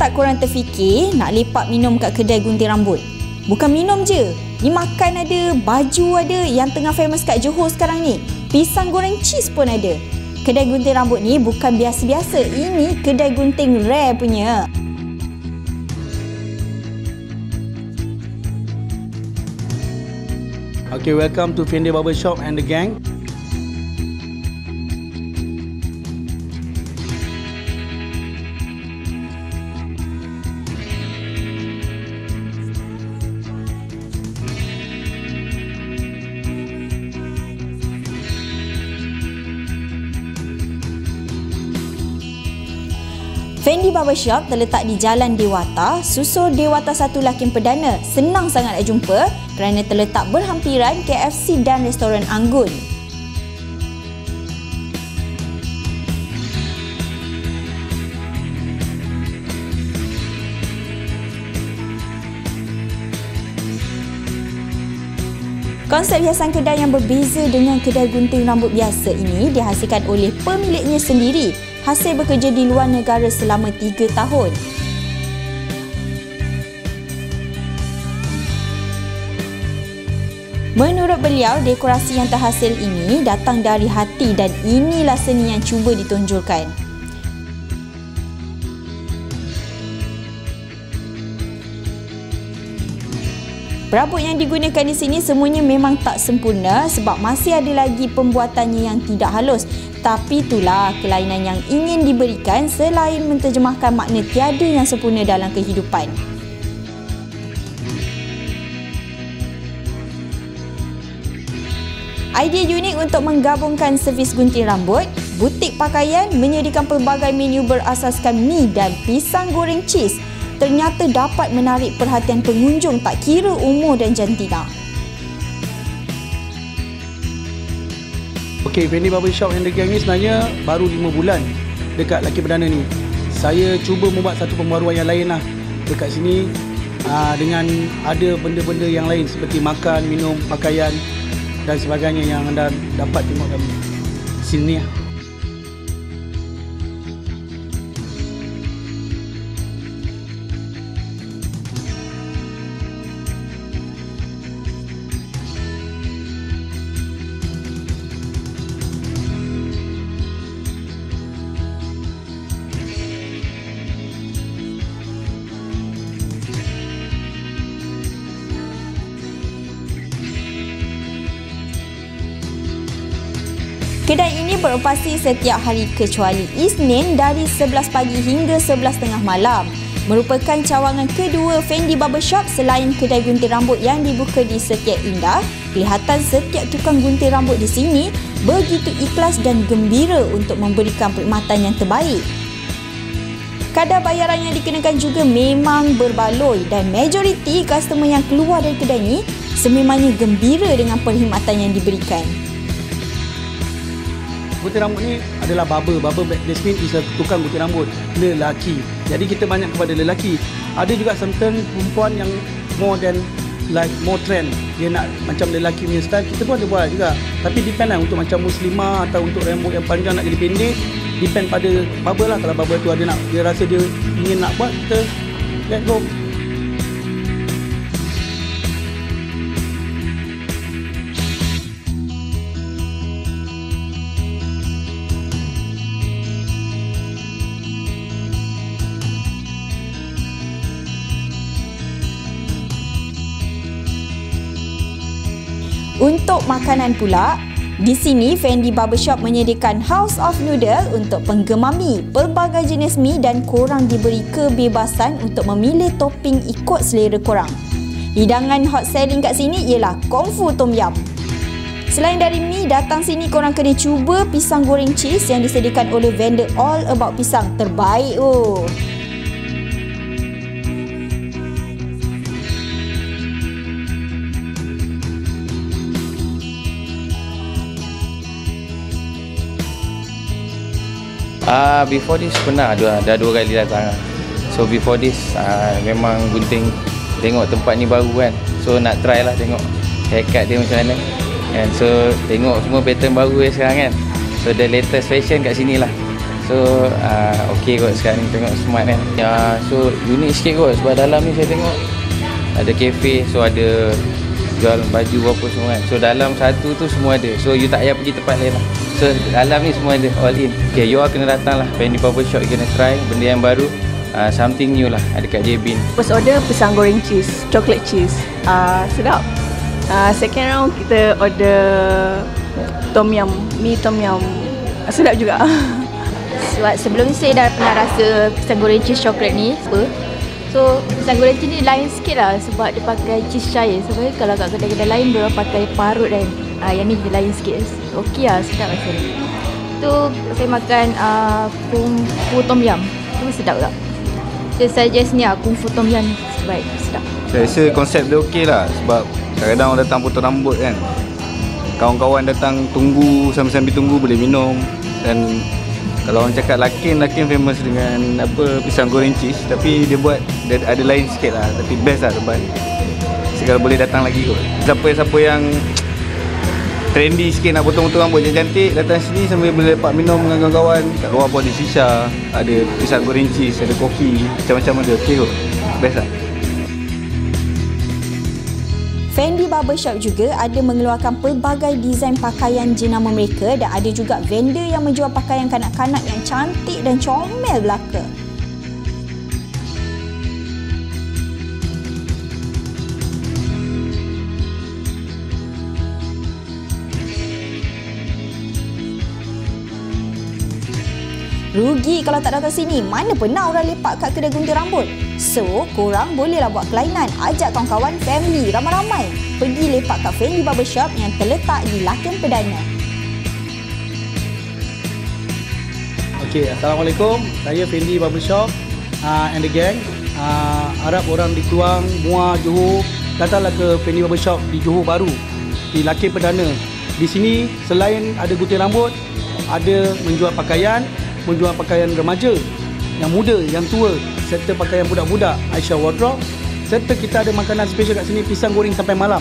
tak korang terfikir nak lepak minum kat kedai gunting rambut? Bukan minum je, ni makan ada, baju ada. Yang tengah famous kat Johor sekarang ni, pisang goreng cheese pun ada. Kedai gunting rambut ni bukan biasa-biasa, ini kedai gunting rare punya. Okay, welcome to Fendi Barber Shop and the gang. Fendi Barber Shop terletak di Jalan Dewata, Susur Dewata 1 Lakin Perdana. Senang sangat nak jumpa kerana terletak berhampiran KFC dan restoran Anggun. Konsep hiasan kedai yang berbeza dengan kedai gunting rambut biasa ini dihasilkan oleh pemiliknya sendiri, hasil bekerja di luar negara selama 3 tahun. Menurut beliau, dekorasi yang terhasil ini datang dari hati dan inilah seni yang cuba ditonjolkan. Perabot yang digunakan di sini semuanya memang tak sempurna sebab masih ada lagi pembuatannya yang tidak halus. Tapi itulah kelainan yang ingin diberikan selain menterjemahkan makna tiada yang sempurna dalam kehidupan. Idea unik untuk menggabungkan servis gunting rambut, butik pakaian menyediakan pelbagai menu berasaskan mi dan pisang goreng cheese ternyata dapat menarik perhatian pengunjung tak kira umur dan jantina. Okay, Fendi Barber Shop and the gang ni sebenarnya baru 5 bulan dekat Lakin Perdana ni. Saya cuba membuat satu pembaruan yang lain lah dekat sini dengan ada benda-benda yang lain seperti makan, minum, pakaian dan sebagainya yang anda dapat tengok dalam sini lah. Kedai ini beroperasi setiap hari kecuali Isnin dari 11 pagi hingga 11 tengah malam. Merupakan cawangan kedua Fendi Barber Shop selain kedai gunting rambut yang dibuka di Setiap Indah. Kelihatan setiap tukang gunting rambut di sini begitu ikhlas dan gembira untuk memberikan perkhidmatan yang terbaik. Kadar bayaran yang dikenakan juga memang berbaloi dan majoriti customer yang keluar dari kedai ini sememangnya gembira dengan perkhidmatan yang diberikan. Gunting rambut ni adalah barber. Barber basically is a tukang gunting rambut lelaki. Jadi kita banyak kepada lelaki. Ada juga certain perempuan yang more trend. Dia nak macam lelaki punya style. Kita pun ada buat juga. Tapi depend lah untuk macam muslimah atau untuk rambut yang panjang nak jadi pendek. Depend pada barber lah. Kalau barber tu dia rasa dia ingin nak buat, kita let go. Untuk makanan pula, di sini Fendi Barber Shop menyediakan House of Noodle untuk penggemar mi. Pelbagai jenis mi dan korang diberi kebebasan untuk memilih topping ikut selera korang. Hidangan hot selling kat sini ialah Kung Fu Tom Yum. Selain dari mi, datang sini korang kena cuba pisang goreng cheese yang disediakan oleh vendor All About Pisang. Terbaik oh! Before this pernah dah 2 kali datang. So before this memang gunting, tengok tempat ni baru kan. So nak try lah tengok haircut dia macam mana. And so tengok semua pattern baru sekarang kan. So the latest fashion kat sini lah. So okey kot sekarang ni tengok smart kan. So unik sikit kot sebab dalam ni saya tengok ada kafe, so ada jual baju apa semua kan. So dalam satu tu semua ada. So you tak payah pergi tempat lain lah. So dalam ni semua ada, all in. Okay, you all kena datang lah Fendi Barbershop, kena try benda yang baru, something new lah ada kat JB. First order pisang goreng cheese, chocolate cheese, sedap. Second round kita order tom yum, mi tom yum, sedap juga. Sebab sebelum ni saya dah pernah rasa pisang goreng cheese coklat ni. So pisang goreng cheese ni lain sikit lah sebab dia pakai cheese cair. Sebenarnya kalau kat kedai-kedai lain dia pakai parut kan. Yang ni dia lain sikit. Okey lah, sedap rasa dia. Tu saya makan kung fu tom yum. Tu sedap tak? Saya suggest ni kung fu tom yum ni baik, sedap. Saya rasa konsep dia okey lah sebab kadang-kadang orang datang potong rambut kan. Kawan-kawan datang tunggu, sambil-sambil tunggu boleh minum. Dan kalau orang cakap Lakin famous dengan apa pisang goreng cheese, tapi dia buat dia ada lain sikit lah, tapi best lah tempat ni. Segala boleh datang lagi kot. Siapa yang trendy sikit nak potong-potong rambut cantik, datang sini sambil boleh dapat minum dengan kawan-kawan. Kat luar pun ada shisha, ada pisang goreng cheese, ada kopi, macam-macam ada. Okey kot, best lah. Fendi Barbershop juga ada mengeluarkan pelbagai desain pakaian jenama mereka dan ada juga vendor yang menjual pakaian kanak-kanak yang cantik dan comel belaka. Rugi kalau tak datang sini. Mana pernah orang lepak kat kedai gunting rambut. So, korang bolehlah buat kelainan. Ajak kawan-kawan, family, ramai-ramai pergi lepak kat Fendi Barbershop yang terletak di Laken Perdana. Okey, Assalamualaikum. Saya Fendi Barbershop and the gang. Harap orang di Keluang, Muar, Johor datanglah ke Fendi Barbershop di Johor Baru, di Laken Perdana. Di sini selain ada gunting rambut, ada menjual pakaian remaja, yang muda, yang tua, serta pakaian budak-budak, Aisyah Wardrobe. Serta kita ada makanan special kat sini, pisang goreng sampai malam.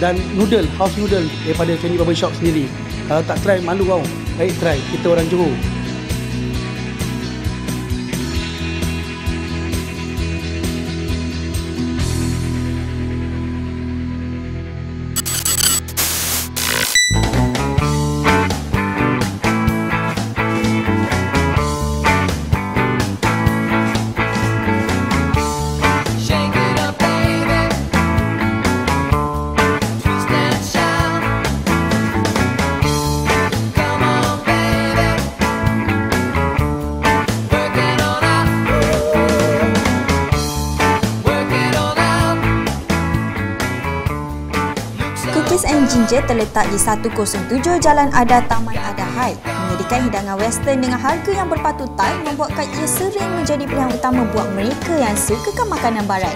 Dan noodle, house noodle daripada Fendi Barbershop sendiri. Kalau tak try, malu kau. Baik try, kita orang Johor. Cookies and Ginger terletak di 107 Jalan Ada, Taman Ada High. Menyediakan hidangan western dengan harga yang berpatutan membuatkan ia sering menjadi pilihan utama buat mereka yang sukakan makanan barat.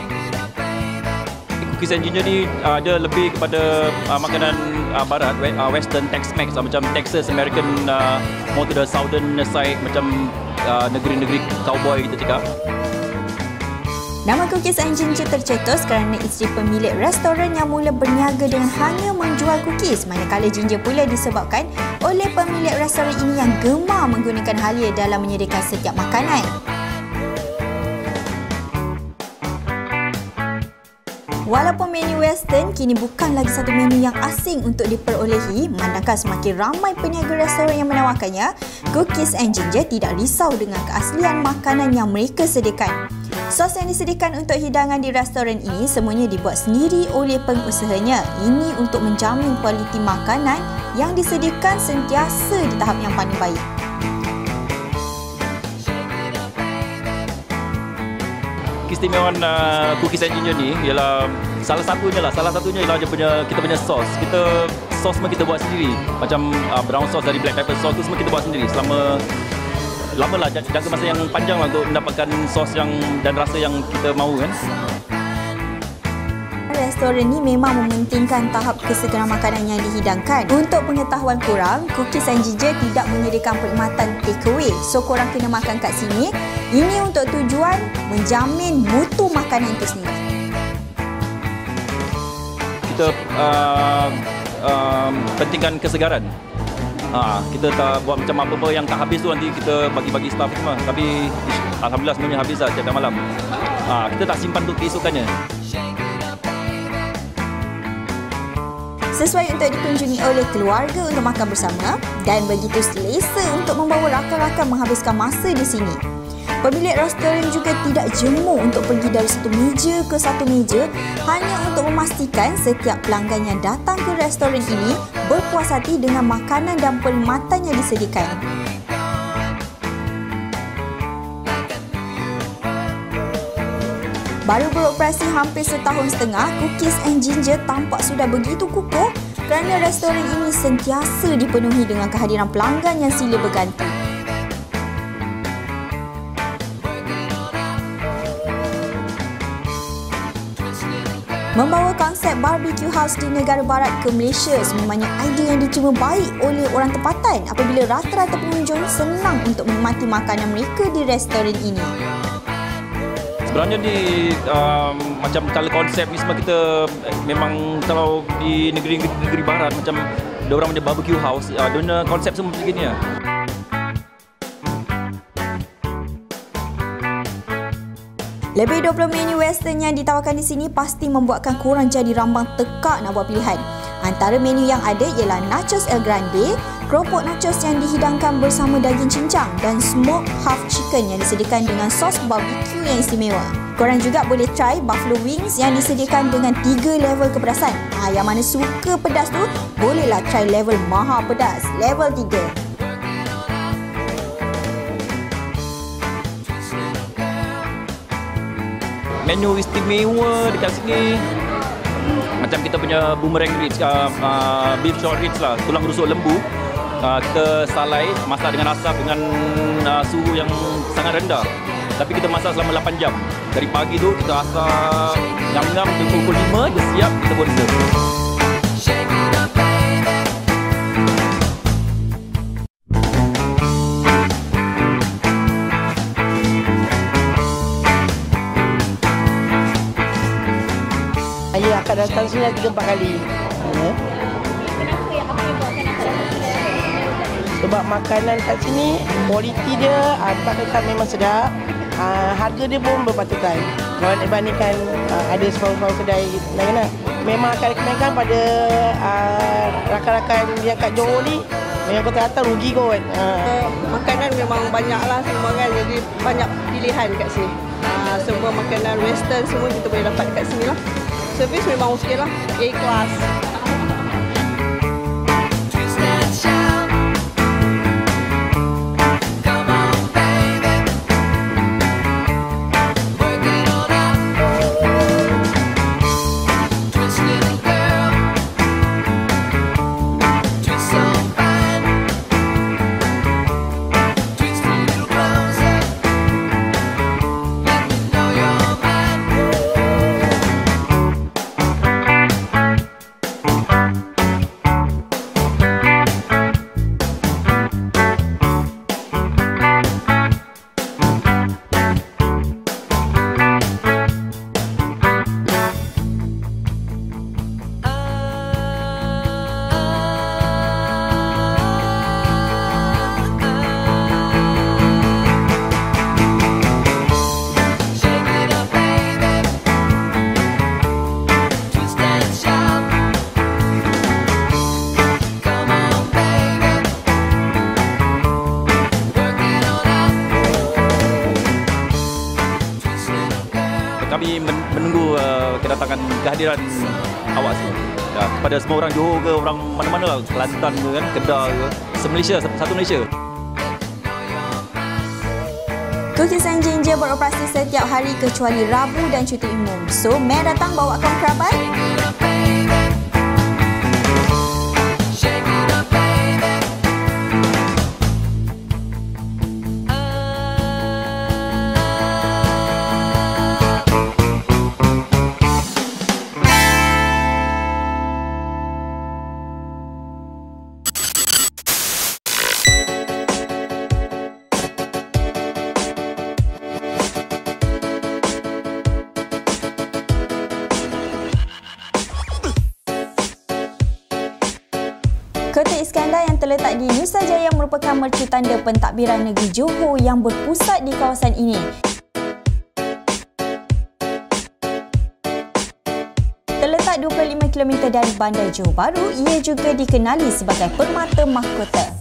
Cookies and Ginger ni dia lebih kepada makanan barat, western, Tex-Mex, macam Texas, American, more to the southern side, macam negeri-negeri cowboy kita cakap. Nama Cookies and Ginger tercetus kerana isteri pemilik restoran yang mula berniaga dengan hanya menjual cookies, manakala ginger pula disebabkan oleh pemilik restoran ini yang gemar menggunakan halia dalam menyediakan setiap makanan. Walaupun menu western kini bukan lagi satu menu yang asing untuk diperolehi, memandangkan semakin ramai peniaga restoran yang menawarkannya, Cookies and Ginger tidak risau dengan keaslian makanan yang mereka sediakan. Sos yang disediakan untuk hidangan di restoran ini semuanya dibuat sendiri oleh pengusahanya. Ini untuk menjamin kualiti makanan yang disediakan sentiasa di tahap yang paling baik. Keistimewaan Cookies and Ginger ni ialah salah satunya ialah kita punya sos. Sos semua kita buat sendiri. Macam brown sauce dari black pepper sauce tu semua kita buat sendiri. Lama lah, jangka masa yang panjang lah untuk mendapatkan sos dan rasa yang kita mahu kan. Restoran ni memang mementingkan tahap kesegaran makanan yang dihidangkan. Untuk pengetahuan korang, Cookies and Ginger tidak menyediakan perkhidmatan takeaway. So korang kena makan kat sini. Ini untuk tujuan menjamin mutu makanan itu sendiri. Kita pentingkan kesegaran. Kita tak buat macam apa-apa yang tak habis tu nanti kita bagi-bagi staff semua. Tapi alhamdulillah semuanya habis lah setiap malam. Kita tak simpan untuk keesokannya. Sesuai untuk dikunjungi oleh keluarga untuk makan bersama dan begitu selesa untuk membawa rakan-rakan menghabiskan masa di sini. Pemilik restoran juga tidak jemu untuk pergi dari satu meja ke satu meja hanya untuk memastikan setiap pelanggan yang datang ke restoran ini berpuas hati dengan makanan dan perkhidmatan yang disediakan. Baru beroperasi hampir setahun setengah, Cookies and Ginger tampak sudah begitu kukuh kerana restoran ini sentiasa dipenuhi dengan kehadiran pelanggan yang silih berganti. Membawa konsep barbecue house di negara barat ke Malaysia sememangnya idea yang diterima baik oleh orang tempatan apabila rata-rata pengunjung senang untuk menikmati makanan mereka di restoran ini. Sebenarnya ni macam kalau konsep ni semua kita memang kalau di negeri barat macam diorang punya barbecue house, diorang konsep semua macam ni lah. Lebih 20 menu western yang ditawarkan di sini pasti membuatkan korang jadi rambang tekak nak buat pilihan. Antara menu yang ada ialah nachos El Grande, keropok nachos yang dihidangkan bersama daging cincang dan smoked half chicken yang disediakan dengan sos barbecue yang istimewa. Korang juga boleh try buffalo wings yang disediakan dengan 3 level kepedasan. Yang mana suka pedas tu, bolehlah try level maha pedas, level 3. Menu istimewa dekat sini macam kita punya boomerang ribs, beef short ribs lah, tulang rusuk lembu. Kita salai, masak dengan asap dengan suhu yang sangat rendah. Tapi kita masak selama 8 jam. Dari pagi tu kita asap ngam-ngam pukul 5 dia siap, kita boleh serve. Saya akan datang sini 3-4 kali. Sebab makanan kat sini, kualiti dia, tak kata memang sedap. Harga dia pun berpatutan. Kalau dibandingkan ada separuh-separuh kedai lain lah. Memang akan rekomenkan pada rakan-rakan yang kat Johor ni, memang kata rugi kot. Makanan memang banyak lah semua kan, jadi banyak pilihan kat sini. Semua makanan western semua kita boleh dapat kat sini lah. Servis memang okey lah, A-class. Kami menunggu kedatangan kehadiran awak semua. Kepada semua orang Johor ke, orang mana-mana lah, Kelantan ke kan, Kedah ke, se-Malaysia, satu Malaysia. Cookies and Ginger beroperasi setiap hari kecuali Rabu dan cuti umum. So, mari datang bawa kawan kerabat. Iskandar yang terletak di Nusa Jaya merupakan mercu tanda pentadbiran negeri Johor yang berpusat di kawasan ini. Terletak 25 km dari Bandar Johor Bahru, ia juga dikenali sebagai Permata Mahkota.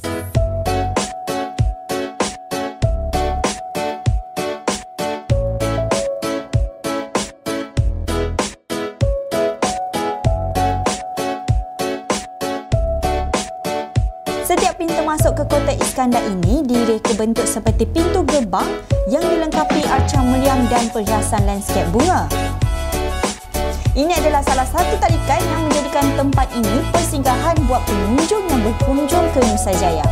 Setiap pintu masuk ke Kota Iskandar ini direka bentuk seperti pintu gerbang yang dilengkapi arca meriam dan perhiasan lanskap bunga. Ini adalah salah satu talikan yang menjadikan tempat ini persinggahan buat pengunjung yang berkunjung ke Nusa Jaya.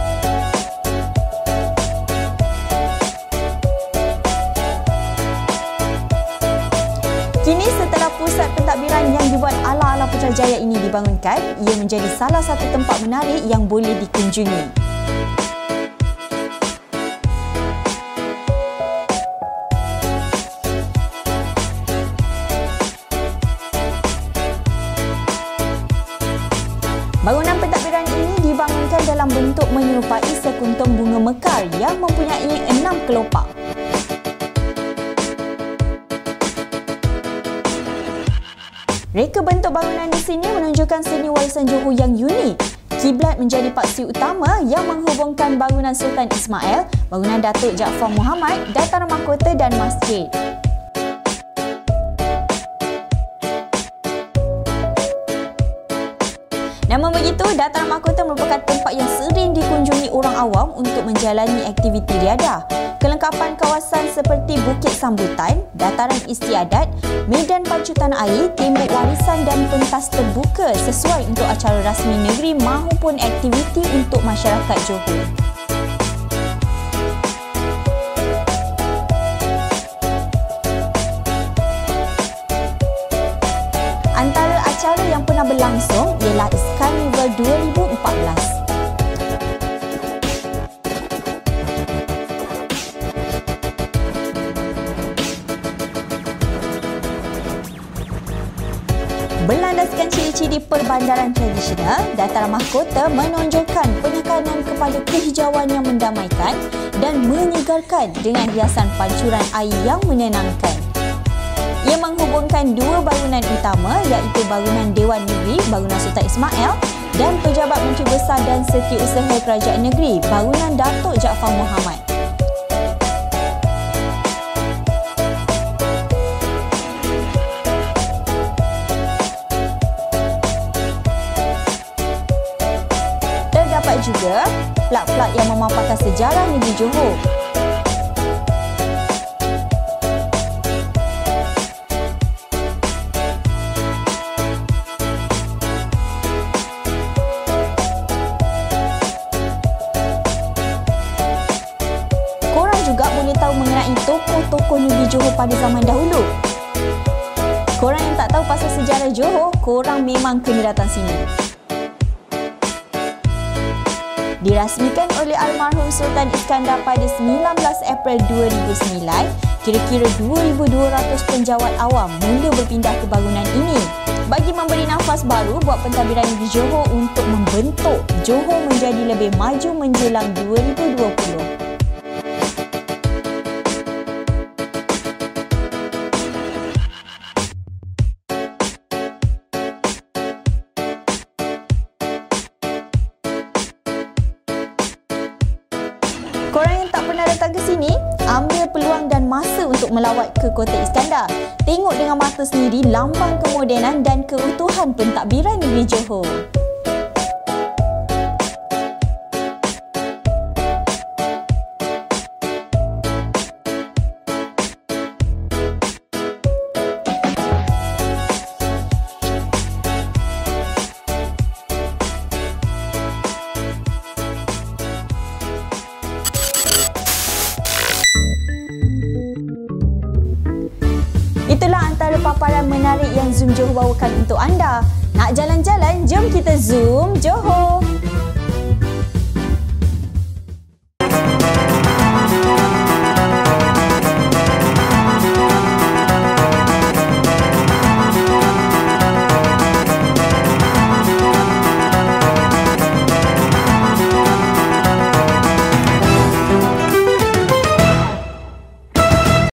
Kini setelah pusat pentadbiran yang dibuat ala-ala Putrajaya ini dibangunkan, ia menjadi salah satu tempat menarik yang boleh dikunjungi. Bangunan pentadbiran ini dibangunkan dalam bentuk menyerupai sekuntum bunga mekar yang mempunyai 6 kelopak. Reka bentuk bangunan di sini menunjukkan seni warisan Johor yang unik. Kiblat menjadi paksi utama yang menghubungkan bangunan Sultan Ismail, bangunan Datuk Jaafar Muhammad, Dataran Mahkota dan masjid. Namun begitu, Dataran Mahkota merupakan tempat yang sering dikunjungi orang awam untuk menjalani aktiviti riadah. Kelengkapan kawasan seperti Bukit Sambutan, Dataran Istiadat, medan pacu tanah air, tembok warisan dan pentas terbuka sesuai untuk acara rasmi negeri maupun aktiviti untuk masyarakat Johor. Antara acara yang pernah berlangsung ialah Iscarnival 2014. Berlandaskan ciri-ciri perbandaran tradisional, Dataran Mahkota menonjolkan penekanan kepada kehijauan yang mendamaikan dan menyegarkan dengan hiasan pancuran air yang menenangkan. Ia menghubungkan dua bangunan utama iaitu bangunan Dewan Negeri, bangunan Sultan Ismail dan Pejabat Menteri Besar dan Setiausaha Kerajaan Negeri, bangunan Datuk Jaafar Muhammad. Terdapat juga plak-plak yang memaparkan sejarah negeri Johor. Korang juga boleh tahu mengenai tokoh-tokoh negeri Johor pada zaman dahulu. Korang yang tak tahu pasal sejarah Johor, korang memang kena datang sini. Dirasmikan oleh almarhum Sultan Iskandar pada 19 April 2009, kira-kira 2,200 penjawat awam mula berpindah ke bangunan ini bagi memberi nafas baru buat pentadbiran negeri Johor untuk membentuk Johor menjadi lebih maju menjelang 2020. Korang yang tak pernah datang ke sini, ambil peluang dan masa untuk melawat ke Kota Iskandar. Tengok dengan mata sendiri lambang kemodenan dan keutuhan pentadbiran negeri Johor. Itulah antara paparan menarik yang Zoom Johor bawakan untuk anda. Nak jalan-jalan? Jom kita Zoom Johor!